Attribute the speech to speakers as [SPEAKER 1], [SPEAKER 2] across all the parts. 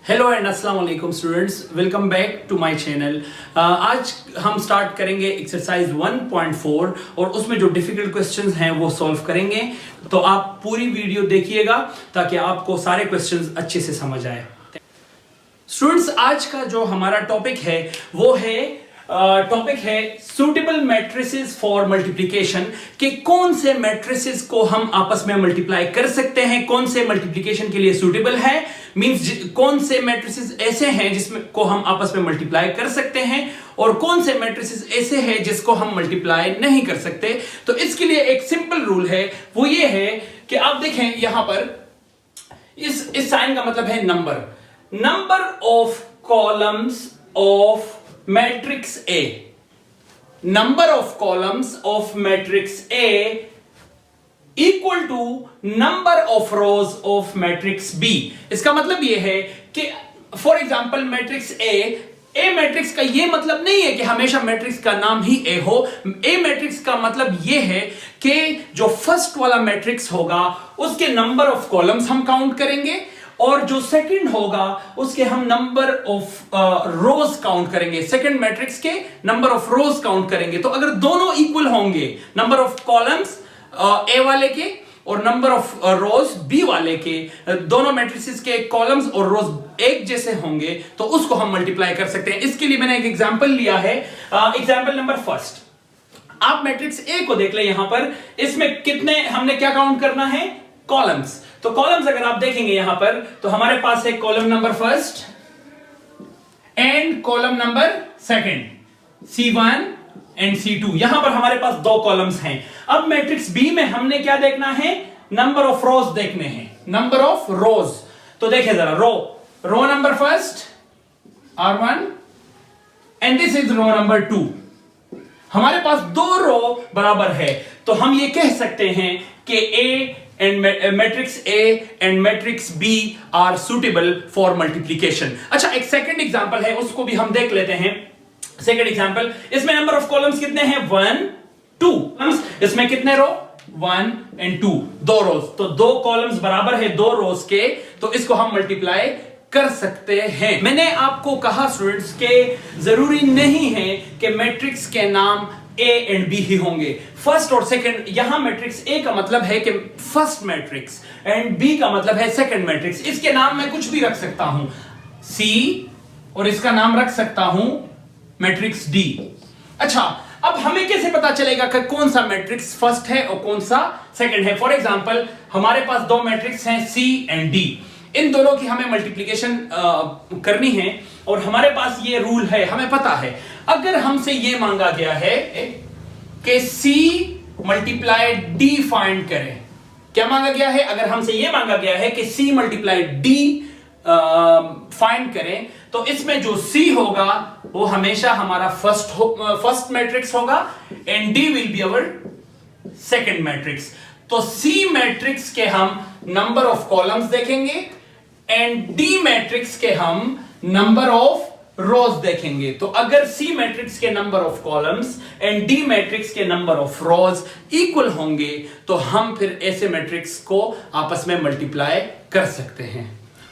[SPEAKER 1] Hello and अस्सलाम वालेकुम students, welcome back to my channel. आज हम स्टार्ट करेंगे एक्सरसाइज 1.4 और उसमें जो डिफिकल्ट क्वेश्चंस हैं वो सॉल्व करेंगे। तो आप पूरी वीडियो देखिएगा ताकि आपको सारे क्वेश्चंस अच्छे से समझ आए। स्टूडेंट्स, आज का जो हमारा टॉपिक है वो है सुटेबल मैट्रिसेस फॉर मल्टीप्लिकेशन, कि कौन से मैट्रिसेस को हम आपस में मल्टीप्लाई कर सकते हैं, कौन से मल्टीप्लिकेशन के लिए सुटेबल है, मींस कौन से मैट्रिसेस ऐसे हैं जिसमें को हम आपस में मल्टीप्लाई कर सकते हैं और कौन से मैट्रिसेस ऐसे हैं जिसको हम मल्टीप्लाई नहीं कर सकते। तो इसके लिए एक सिंपल रूल है, वो ये है कि आप देखें यहां पर इस साइन का मतलब है number of columns of matrix A, number of columns of matrix A equal to number of rows of matrix B. इसका मतलब यह है कि for example matrix A matrix का यह मतलब नहीं है कि हमेशा मैट्रिक्स का नाम ही ए हो। ए मैट्रिक्स का मतलब यह है कि जो फर्स्ट वाला मैट्रिक्स होगा उसके नंबर ऑफ कॉलम्स हम काउंट करेंगे और जो सेकंड होगा उसके हम नंबर ऑफ रोज काउंट करेंगे, सेकंड मैट्रिक्स के नंबर ऑफ रोज काउंट करेंगे। तो अगर दोनों इक्वल होंगे, नंबर ऑफ कॉलम्स ए वाले के और नंबर ऑफ रोज बी वाले के, दोनों मैट्रिसेस के कॉलम्स और रोज एक जैसे होंगे तो उसको हम मल्टीप्लाई कर सकते हैं। इसके लिए मैंने एक एग्जांपल लिया है, एग्जांपल नंबर फर्स्ट। आप मैट्रिक्स ए को देख ले, यहां पर इसमें कितने हमने क्या काउंट करना है, कॉलम्स। तो कॉलम्स अगर आप देखेंगे यहां पर तो हमारे पास है column number first and column number second, C1 and C2। यहां पर हमारे पास दो कॉलम्स हैं। अब मैट्रिक्स बी में हमने क्या देखना है, नंबर ऑफ रोज देखने हैं, नंबर ऑफ रोज। तो देखिए जरा, row number first R1 and this is row number 2। हमारे पास दो रो बराबर है तो हम ये कह सकते हैं कि ए and matrix A and matrix B are suitable for multiplication। अच्छा, एक सेकंड एग्जांपल है, उसको भी हम देख लेते हैं। सेकंड एग्जांपल, इसमें नंबर ऑफ कॉलम्स कितने हैं, 1 2। इसमें कितने रो, 1 एंड 2, दो रोज। तो दो कॉलम्स बराबर है दो रोज के, तो इसको हम मल्टीप्लाई कर सकते हैं। मैंने आपको कहा स्टूडेंट्स के जरूरी नहीं है कि मैट्रिक्स के नाम ए एंड बी ही होंगे, फर्स्ट और सेकंड। यहां मैट्रिक्स ए का मतलब है कि फर्स्ट मैट्रिक्स एंड बी का मतलब है सेकंड मैट्रिक्स। इसके नाम मैं कुछ भी रख सकता हूं, सी, और इसका नाम रख सकता हूं मैट्रिक्स डी। अच्छा, अब हमें कैसे पता चलेगा कि कौन सा मैट्रिक्स फर्स्ट है और कौन सा सेकंड है। फॉर एग्जांपल हमारे पास दो मैट्रिक्स हैं सी एंड डी, इन दोनों की हमें मल्टीप्लिकेशन करनी है और हमारे पास ये रूल है, हमें पता है। अगर हमसे ये मांगा गया है कि C मल्टीप्लाई D फाइंड करें, क्या मांगा गया है, अगर हमसे ये मांगा गया है कि C मल्टीप्लाई D फाइंड करें, तो इसमें जो C होगा वो हमेशा हमारा फर्स्ट मैट्रिक्स होगा and D will be our second matrix. तो C मैट्रिक्स के हम नंबर ऑफ कॉलम्स देखेंगे एंड D मैट्रिक्स के हम नंबर ऑफ रोज देखेंगे। तो अगर C मैट्रिक्स के number of columns and D matrix के नंबर ऑफ रोज इक्वल होंगे तो हम फिर ऐसे मैट्रिक्स को आपस में मल्टीप्लाई कर सकते हैं।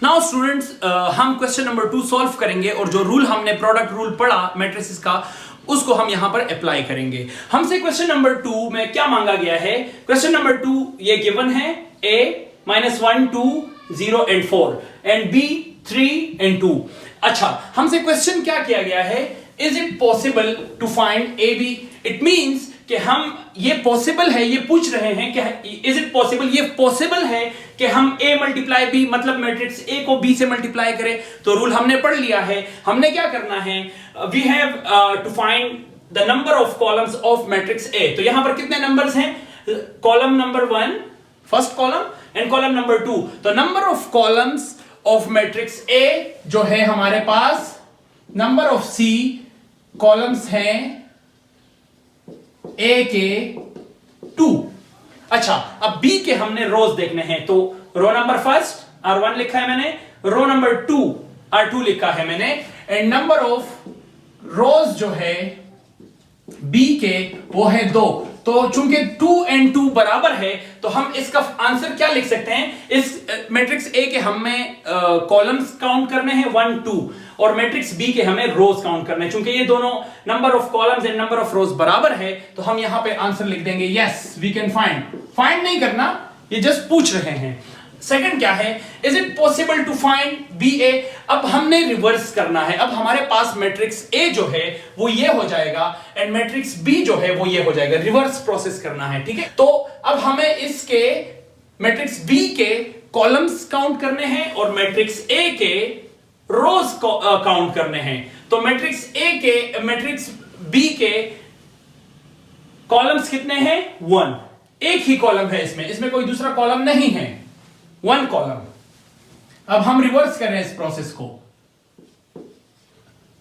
[SPEAKER 1] नाउ स्टूडेंट्स, हम क्वेश्चन नंबर 2 सॉल्व करेंगे और जो रूल हमने प्रोडक्ट रूल पढ़ा मैट्रिसेस का, उसको हम यहां पर अप्लाई करेंगे। हमसे क्वेश्चन नंबर 2 में क्या मांगा गया है, क्वेश्चन नंबर 2 ये गिवन है, A -1 2 0 and 4 and B 3 and 2। अच्छा, हमसे क्वेश्चन क्या किया गया है, is it possible to find A B. It means कि हम ये पॉसिबल है, ये पूछ रहे हैं कि इज इट पॉसिबल, ये पॉसिबल है कि हम ए मल्टीप्लाई बी, मतलब मैट्रिक्स ए को बी से मल्टीप्लाई करें। तो रूल हमने पढ़ लिया है, हमने क्या करना है, we have to find the number of columns of matrix A. तो यहां पर कितने नंबर्स हैं, column number 1 first column and column number 2। तो number of columns of matrix A जो है हमारे पास, नंबर ऑफ सी कॉलम्स हैं ए के 2। अच्छा, अब बी के हमने रोज देखने हैं, तो रो नंबर फर्स्ट R1 लिखा है मैंने, रो नंबर 2 R2 लिखा है मैंने, एंड नंबर ऑफ रोज जो है बी के वो है 2। तो चूंकि 2 and 2 बराबर है तो हम इसका आंसर क्या लिख सकते हैं, इस मैट्रिक्स ए के हमें कॉलम्स काउंट करने हैं 1 2 और मैट्रिक्स बी के हमें रोज काउंट करने हैं। चूंकि ये दोनों number of columns and number of रोज बराबर है तो हम यहां पे आंसर लिख देंगे यस वी कैन फाइंड नहीं करना, ये जस्ट पूछ रहे हैं। सेकंड क्या है, is it possible to find B A. अब हमने रिवर्स करना है, अब हमारे पास मैट्रिक्स ए जो है वो ये हो जाएगा एंड मैट्रिक्स बी जो है वो ये हो जाएगा, रिवर्स प्रोसेस करना है, ठीक है। तो अब हमें इसके मैट्रिक्स बी के कॉलम्स काउंट करने हैं और मैट्रिक्स ए के रोज काउंट करने हैं। तो मैट्रिक्स बी के कॉलम्स कितने हैं, 1, एक ही कॉलम है इसमें कोई दूसरा कॉलम नहीं है, 1 कॉलम। अब हम रिवर्स कर रहे हैं इस प्रोसेस को,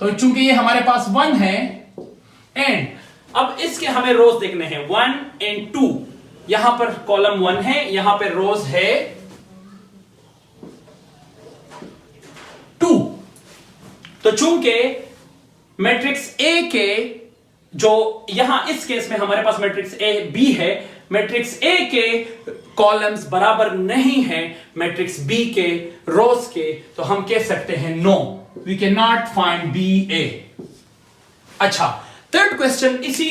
[SPEAKER 1] तो चूंकि ये हमारे पास 1 है एंड अब इसके हमें रोज देखने हैं 1 and 2, यहां पर कॉलम 1 है, यहां पर रोज है 2। तो चूंकि मैट्रिक्स ए के जो यहां इस केस में हमारे पास मैट्रिक्स ए बी है, मैट्रिक्स ए के कॉलम्स बराबर नहीं है मैट्रिक्स बी के रोज के, तो हम कह सकते हैं no we can not find B A. अच्छा, थर्ड क्वेश्चन इसी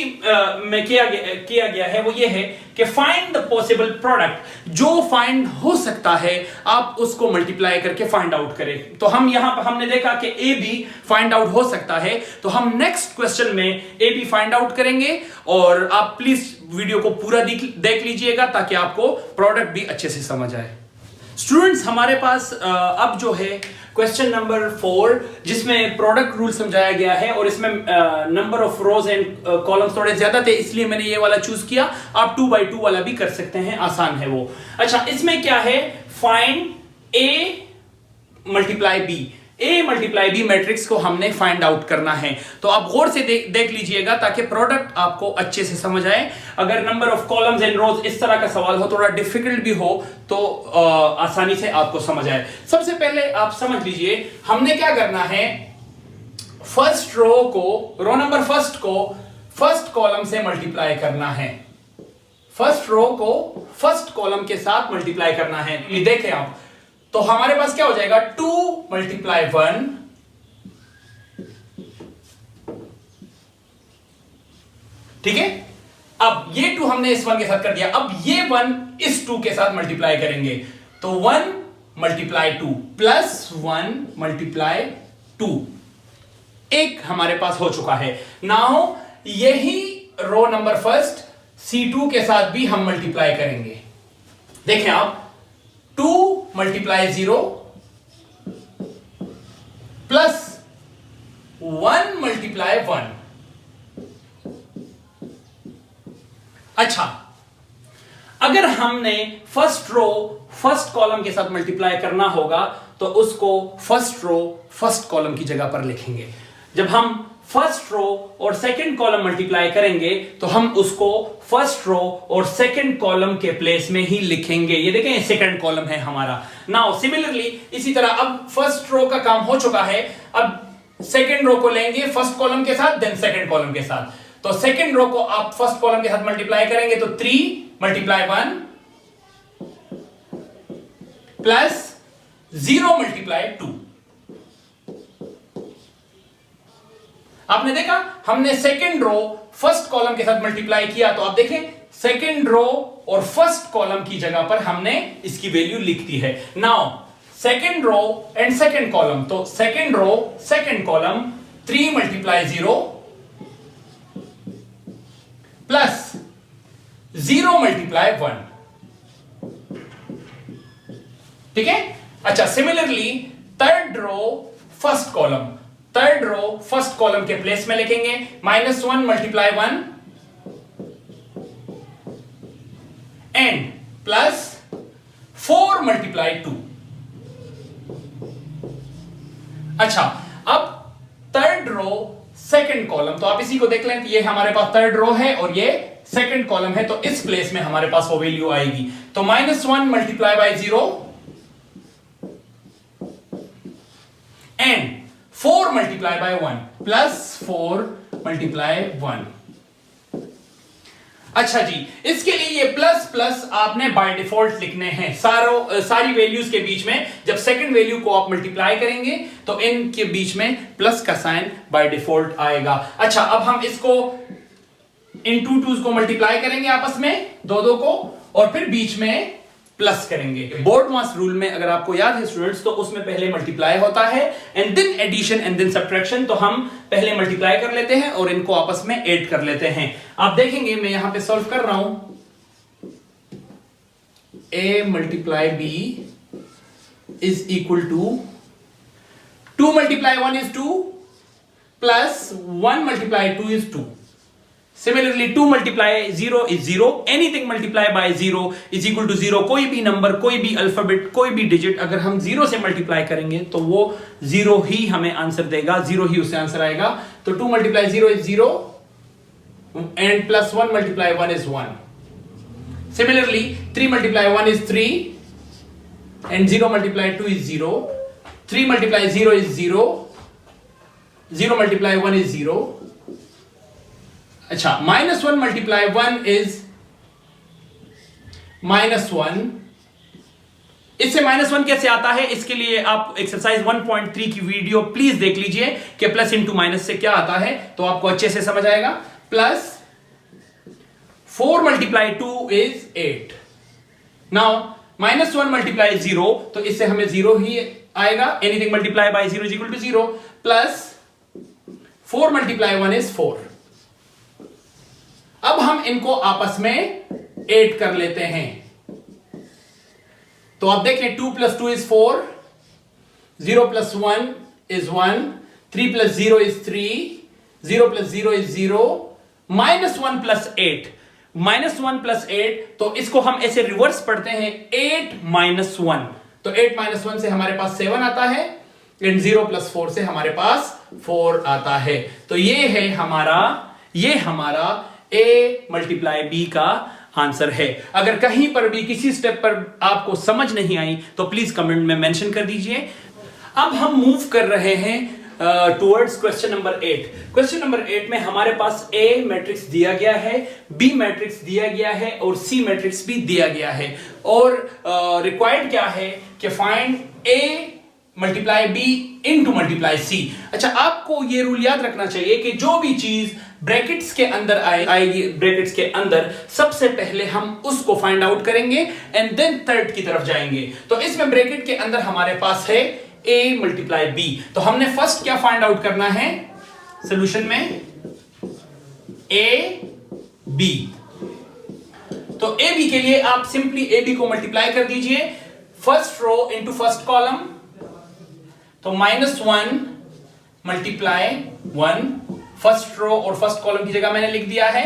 [SPEAKER 1] में किया गया है, वो ये है कि फाइंड द पॉसिबल प्रोडक्ट, जो फाइंड हो सकता है आप उसको मल्टीप्लाई करके फाइंड आउट करें। तो हम यहां पर हमने देखा कि ए बी फाइंड आउट हो सकता है, तो हम नेक्स्ट क्वेश्चन में ए बी फाइंड आउट करेंगे और आप प्लीज वीडियो को पूरा देख लीजिएगा ताकि आपको प्रोडक्ट भी अच्छे से समझ आए। स्टूडेंट्स, हमारे पास अब जो है क्वेश्चन नंबर 4 जिसमें प्रोडक्ट रूल समझाया गया है और इसमें number of rose and columns थोड़े ज्यादा थे इसलिए मैंने ये वाला चूज किया। आप 2 by 2 वाला भी कर सकते हैं, आसान है वो। अच्छा, इसमें क्या है, find A multiply B, A multiply B matrix को हमने फाइंड आउट करना है। तो आप गौर से देख लीजिएगा ताकि प्रोडक्ट आपको अच्छे से समझ आए। अगर नंबर ऑफ कॉलम्स एंड रोज इस तरह का सवाल हो, थोड़ा डिफिकल्ट भी हो, तो आसानी से आपको समझ आए। सबसे पहले आप समझ लीजिए हमने क्या करना है, फर्स्ट रो नंबर फर्स्ट को फर्स्ट कॉलम से मल्टीप्लाई करना है, फर्स्ट रो को फर्स्ट कॉलम के साथ मल्टीप्लाई करना है। ये देखें आप, तो हमारे पास क्या हो जाएगा, 2 × 1, ठीक है। अब ये 2 हमने इस 1 के साथ कर दिया, अब ये 1 इस 2 के साथ मल्टीप्लाई करेंगे, तो 1 × 2 प्लस 1 × 2, एक हमारे पास हो चुका है। नाउ यही रो नंबर फर्स्ट C2 के साथ भी हम मल्टीप्लाई करेंगे। देखें आप, 2 × 0 प्लस 1 × 1। अच्छा, अगर हमने फर्स्ट रो फर्स्ट कॉलम के साथ मल्टीप्लाई करना होगा तो उसको फर्स्ट रो फर्स्ट कॉलम की जगह पर लिखेंगे। जब हम फर्स्ट रो और सेकंड कॉलम मल्टीप्लाई करेंगे तो हम उसको फर्स्ट रो और सेकंड कॉलम के प्लेस में ही लिखेंगे। ये देखें, सेकंड कॉलम है हमारा। नाउ सिमिलरली इसी तरह अब फर्स्ट रो का काम हो चुका है, अब सेकंड रो को लेंगे फर्स्ट कॉलम के साथ, देन सेकंड कॉलम के साथ। तो सेकंड रो को आप फर्स्ट कॉलम के साथ मल्टीप्लाई करेंगे तो 3 × 1 प्लस 0 × 2। आपने देखा, हमने सेकंड रो फर्स्ट कॉलम के साथ मल्टीप्लाई किया, तो आप देखें सेकंड रो और फर्स्ट कॉलम की जगह पर हमने इसकी वैल्यू लिख दी है। Now second row and second column, तो second row second column 3 × 0 plus 0 × 1, ठीक है। अच्छा, similarly third row first column, third row first column के प्लेस में लिखेंगे, -1 × 1 एंड प्लस 4 × 2। अच्छा, अब थर्ड रो सेकंड कॉलम, तो आप इसी को देख लें, ये हमारे पास थर्ड रो है और ये सेकंड कॉलम है, तो इस प्लेस में हमारे पास वो वैल्यू आएगी। तो -1 × 0 एंड 4 × 1 प्लस 4 × 1। अच्छा जी, इसके लिए ये प्लस प्लस आपने बाय डिफॉल्ट लिखने हैं सारी वैल्यूज के बीच में। जब सेकंड वैल्यू को आप मल्टीप्लाई करेंगे तो इनके बीच में प्लस का साइन बाय डिफॉल्ट आएगा। अच्छा, अब हम इसको इन टूज को मल्टीप्लाई करेंगे आपस में, दो को, और फिर बीच में प्लस करेंगे। बोर्ड मास रूल में अगर आपको याद है स्टूडेंट्स, तो उसमें पहले मल्टीप्लाई होता है and then addition and then subtraction. तो हम पहले मल्टीप्लाई कर लेते हैं और इनको आपस में ऐड कर लेते हैं। आप देखेंगे मैं यहां पे सॉल्व कर रहा हूं, a multiply b is equal to 2 multiply 1 is 2 plus 1 multiply 2 is 2। Similarly, 2 multiply 0 is 0. Anything multiply by 0 is equal to 0. कोई भी नंबर, कोई भी अल्फाबेट, कोई भी डिजिट अगर हम 0 से मल्टीप्लाई करेंगे तो वो 0 ही हमें आंसर देगा, 0 ही उससे आंसर आएगा। तो 2 multiply 0 is 0 and plus 1 multiply 1 is 1. Similarly, 3 multiply 1 is 3 and 0 multiply 2 is 0. 3 multiply 0 is 0. 0 multiply 1 is 0. अच्छा, -1 मल्टीप्लाई 1 इज -1। इससे -1 कैसे आता है, इसके लिए आप एक्सरसाइज 1.3 की वीडियो प्लीज देख लीजिए कि प्लस इंटू माइनस से क्या आता है, तो आपको अच्छे से समझ आएगा। Plus 4 multiply 2 is 8। Now -1 multiply 0, तो इससे हमें 0 ही आएगा। Anything multiply by 0 is equal to 0। Plus 4 multiply 1 is 4। अब हम इनको आपस में ऐड कर लेते हैं। तो आप देखें 2 plus 2 is 4, 0 plus 1 is 1, 3 plus 0 is 3, 0 plus 0 is 0, -1 plus 8, -1 plus 8, तो इसको हम ऐसे रिवर्स पढ़ते हैं 8 minus 1। तो 8 minus 1 से हमारे पास 7 आता है एंड 0 plus 4 से हमारे पास 4 आता है। तो ये है हमारा a मल्टीप्लाई b का आंसर है। अगर कहीं पर भी किसी स्टेप पर आपको समझ नहीं आई तो प्लीज कमेंट में मेंशन कर दीजिए। अब हम मूव कर रहे हैं towards question number 8। Question number 8 में हमारे पास a मैट्रिक्स दिया गया है, b मैट्रिक्स दिया गया है और c मैट्रिक्स भी दिया गया है। और रिक्वायर्ड क्या है कि find a multiply b into multiply c। अच्छा, आपको ये रूल याद रखना चाहिए कि जो भी चीज ब्रैकेट्स के अंदर आएगी, ब्रैकेट्स के अंदर सबसे पहले हम उसको फाइंड आउट करेंगे एंड देन थर्ड की तरफ जाएंगे। तो इसमें ब्रैकेट के अंदर हमारे पास है a मल्टीप्लाई b। तो हमने फर्स्ट क्या फाइंड आउट करना है सॉल्यूशन में, a b। तो a b के लिए आप सिंपली a b को मल्टीप्लाई कर दीजिए, first row into first column. तो -1 मल्टीप्लाई 1, फर्स्ट रो और फर्स्ट कॉलम की जगह मैंने लिख दिया है।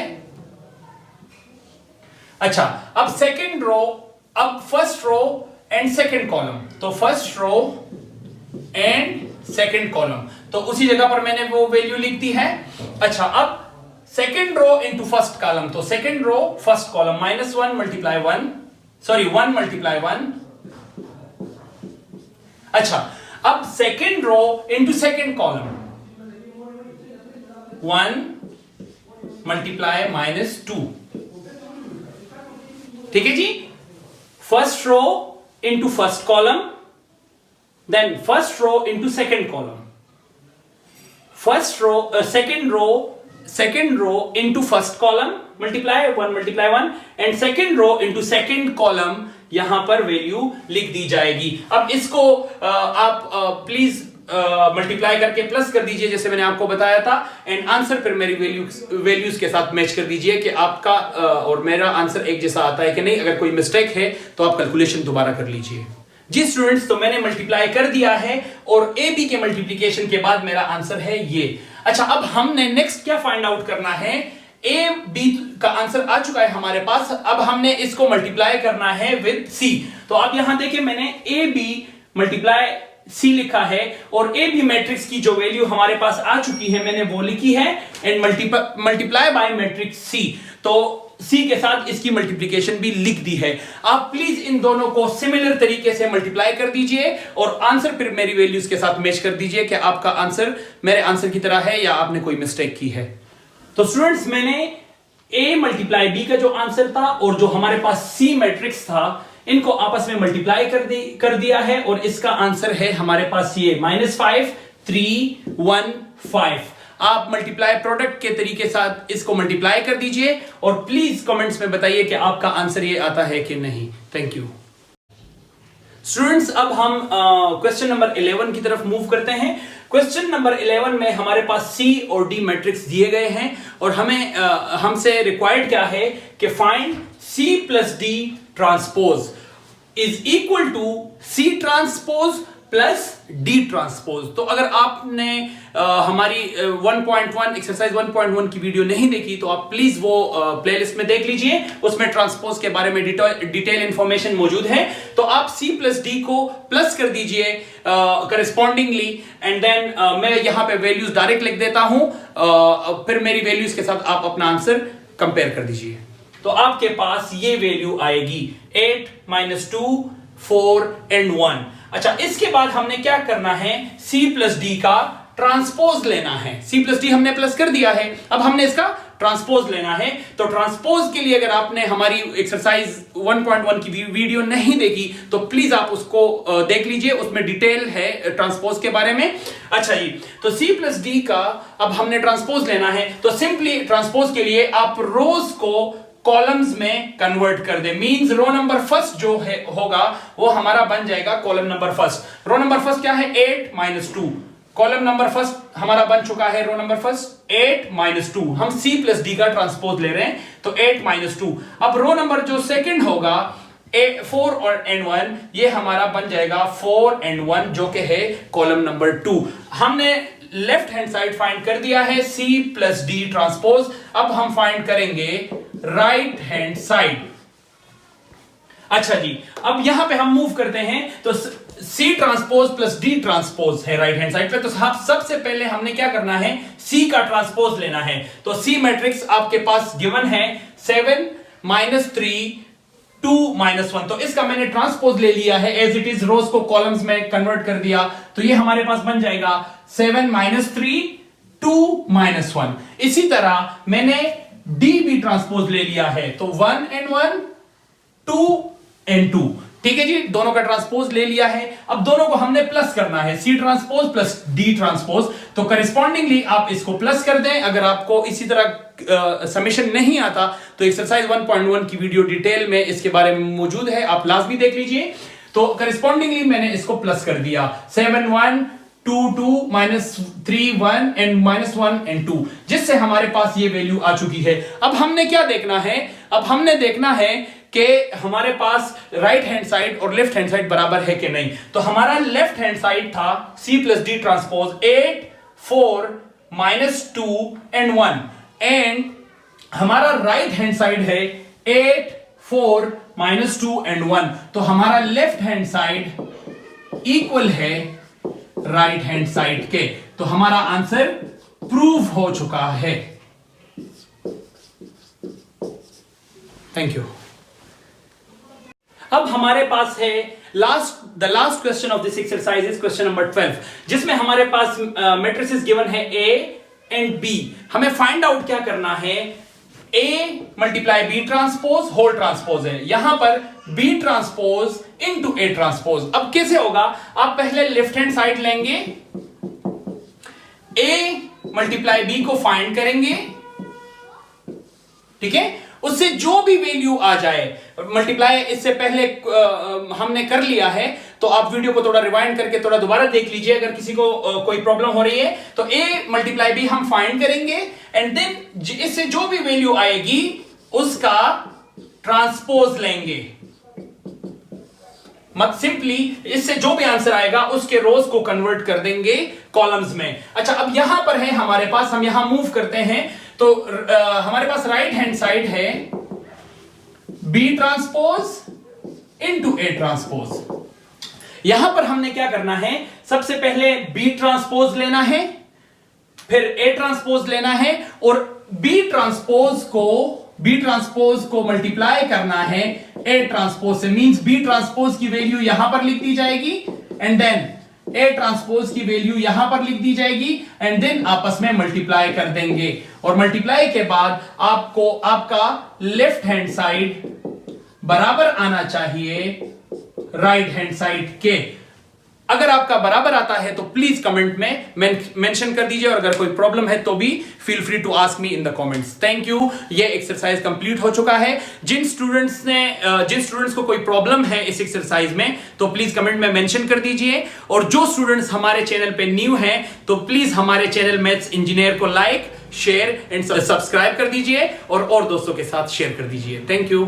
[SPEAKER 1] अच्छा, अब सेकंड रो, अब first row and second column. तो first row and second column, तो उसी जगह पर मैंने वो वैल्यू लिख दी है। अच्छा, अब second row into first column. तो second row first column, -1 multiply 1, sorry 1 multiply 1। अच्छा, अब second row into second column, 1 multiply -2। ठीक है जी, first row into first column, then first row into second column, first row second row into first column multiply 1 multiply 1 and second row into second column, यहां पर value लिख दी जाएगी। अब इसको आप प्लीज मल्टीप्लाई करके प्लस कर दीजिए जैसे मैंने आपको बताया था एंड आंसर फिर मेरी वैल्यूज के साथ मैच कर दीजिए कि आपका और मेरा आंसर एक जैसा आता है कि नहीं। अगर कोई मिस्टेक है तो आप कैलकुलेशन दोबारा कर लीजिए। जी स्टूडेंट्स, तो मैंने मल्टीप्लाई कर दिया है और ए बी के मल्टीप्लीकेशन के बाद मेरा आंसर है ये। अच्छा, अब हमने नेक्स्ट क्या फाइंड आउट करना है, ए बी का आंसर आ चुका है हमारे पास, अब हमने इसको मल्टीप्लाई करना है विद सी। तो आप यहां देखिए मैंने ए बी मल्टीप्लाई सी लिखा है और ए बी मैट्रिक्स की जो वैल्यू हमारे पास आ चुकी है मैंने वो लिखी है एंड मल्टीप्लाई बाय मैट्रिक्स सी। तो सी के साथ इसकी मल्टीप्लिकेशन भी लिख दी है। आप प्लीज इन दोनों को सिमिलर तरीके से मल्टीप्लाई कर दीजिए और आंसर फिर मेरी वैल्यूज के साथ मैच कर दीजिए कि आपका आंसर मेरे आंसर की तरह है या आपने कोई मिस्टेक की है। तो स्टूडेंट्स, मैंने ए मल्टीप्लाई बी का जो आंसर था और जो हमारे पास सी मैट्रिक्स था, इनको आपस में मल्टीप्लाई कर दिया है और इसका आंसर है हमारे पास ये -5 3 1 5। आप मल्टीप्लाई प्रोडक्ट के तरीके साथ इसको मल्टीप्लाई कर दीजिए और प्लीज कमेंट्स में बताइए कि आपका आंसर ये आता है कि नहीं। Thank you students. अब हम क्वेश्चन नंबर 11 की तरफ मूव करते हैं। क्वेश्चन नंबर 11 में हमारे पास सी और डी मैट्रिक्स दिए गए हैं और हमसे रिक्वायर्ड क्या है कि find C plus D transpose is equal to C transpose plus D transpose. तो अगर आपने हमारी 1.1 एक्सरसाइज 1.1 की वीडियो नहीं देखी तो आप प्लीज वो प्लेलिस्ट में देख लीजिए, उसमें ट्रांसपोज के बारे में डिटेल इंफॉर्मेशन मौजूद है। तो आप सी प्लस डी को प्लस कर दीजिए करस्पॉन्डिंगली एंड देन मैं यहां पे वैल्यूज डायरेक्ट लिख देता हूं, फिर मेरी वैल्यूज के साथ आप अपना आंसर कंपेयर कर दीजिए। तो आपके पास ये वैल्यू आएगी 8 -2 4 एंड 1। अच्छा, इसके बाद हमने क्या करना है, C प्लस डी का ट्रांसपोज लेना है। C प्लस डी हमने प्लस कर दिया है, अब हमने इसका ट्रांसपोज लेना है। तो ट्रांसपोज के लिए अगर आपने हमारी एक्सरसाइज 1.1 की वीडियो नहीं देखी तो प्लीज आप उसको देख लीजिए, उसमें डिटेल है ट्रांसपोज के बारे में। अच्छा जी, तो C प्लस डी का अब हमने ट्रांसपोज लेना है। तो सिंपली ट्रांसपोज के लिए आप रोज को कॉलम्स में कन्वर्ट कर दे। मींस रो नंबर फर्स्ट जो है होगा वो हमारा बन जाएगा column number first. Row number first क्या है 8 -2, कॉलम नंबर फर्स्ट हमारा बन चुका है रो नंबर फर्स्ट 8 -2। हम C प्लस डी का ट्रांसपोज ले रहे हैं तो 8 -2। अब रो नंबर जो सेकंड होगा 4 और एंड 1, ये हमारा बन जाएगा 4 एंड 1 जो कि है कॉलम नंबर 2। हमने लेफ्ट हैंड साइड फाइंड कर दिया है C प्लस डी ट्रांसपोज। अब हम फाइंड करेंगे राइट हैंड साइड। अच्छा जी, अब यहां पे हम मूव करते हैं तो C transpose plus D transpose है राइट हैंड साइड पे। तो सबसे पहले हमने क्या करना है, C का ट्रांसपोज लेना है। तो C मैट्रिक्स आपके पास गिवन है 7 -3 2 -1। तो इसका मैंने ट्रांसपोज ले लिया है एज इट इज, रोज को कॉलम्स में कन्वर्ट कर दिया। तो ये हमारे पास बन जाएगा 7 -3 2 -1। इसी तरह मैंने D भी ट्रांसपोज ले लिया है तो 1 एंड 1 2 एंड 2। ठीक है जी, दोनों का ट्रांसपोज ले लिया है। अब दोनों को हमने प्लस करना है, C transpose plus D transpose. तो करिस्पॉन्डिंगली आप इसको प्लस कर दें। अगर आपको इसी तरह समेशन नहीं आता तो एक्सरसाइज 1.1 की वीडियो डिटेल में इसके बारे में मौजूद है, आप लाजमी देख लीजिए। तो करिस्पॉन्डिंगली मैंने इसको प्लस कर दिया 7 1 2 2 -3 1 एंड -1 एंड 2, जिससे हमारे पास ये वैल्यू आ चुकी है। अब हमने क्या देखना है, अब हमने देखना है कि हमारे पास राइट हैंड साइड और लेफ्ट हैंड साइड बराबर है कि नहीं। तो हमारा लेफ्ट हैंड साइड था C plus D transpose 8 4 -2 and 1 and हमारा राइट हैंड साइड है 8 4 -2 एंड 1। तो हमारा लेफ्ट हैंड साइड इक्वल है राइट हैंड साइड के। तो हमारा आंसर प्रूव हो चुका है। Thank you. अब हमारे पास है the last question of this exercise is question number 12, जिसमें हमारे पास मैट्रिसेस गिवन है A एंड B। हमें फाइंड आउट क्या करना है, A multiply B transpose whole transpose है, यहां पर B transpose into A transpose. अब कैसे होगा, आप पहले लेफ्ट हैंड साइड लेंगे, A मल्टीप्लाई B को फाइंड करेंगे, ठीक है, उससे जो भी वैल्यू आ जाए, मल्टीप्लाई इससे पहले हमने कर लिया है तो आप वीडियो को थोड़ा रिवाइंड करके थोड़ा दोबारा देख लीजिए अगर किसी को कोई प्रॉब्लम हो रही है। तो A मल्टीप्लाई B हम फाइंड करेंगे एंड देन इससे जो भी वैल्यू आएगी उसका ट्रांसपोज लेंगे। मत सिंपली इससे जो भी आंसर आएगा उसके रोज को कन्वर्ट कर देंगे कॉलम्स में। अच्छा, अब यहां पर है हमारे पास, हम यहां मूव करते हैं तो हमारे पास राइट हैंड साइड है B transpose into A transpose. यहां पर हमने क्या करना है, सबसे पहले B ट्रांसपोज लेना है, फिर A ट्रांसपोज लेना है और B ट्रांसपोज को मल्टीप्लाई करना है A ट्रांसपोज से। मींस B ट्रांसपोज की वैल्यू यहां पर लिख दी जाएगी एंड देन
[SPEAKER 2] ए ट्रांसपोज की वैल्यू यहां पर लिख दी जाएगी एंड देन आपस में मल्टीप्लाई कर देंगे और मल्टीप्लाई के बाद आपको आपका लेफ्ट हैंड साइड बराबर आना चाहिए राइट हैंड साइड के। अगर आपका बराबर आता है तो प्लीज कमेंट में मेंशन कर दीजिए और अगर कोई प्रॉब्लम है तो भी feel free to ask me in the comments. Thank you. ये एक्सरसाइज कंप्लीट हो चुका है। जिन स्टूडेंट्स को कोई प्रॉब्लम है इस एक्सरसाइज में तो प्लीज कमेंट में मेंशन कर दीजिए और जो स्टूडेंट्स हमारे चैनल पे न्यू हैं तो प्लीज हमारे चैनल मैथ्स इंजीनियर को लाइक शेयर एंड सब्सक्राइब कर दीजिए और दोस्तों के साथ शेयर कर दीजिए। Thank you.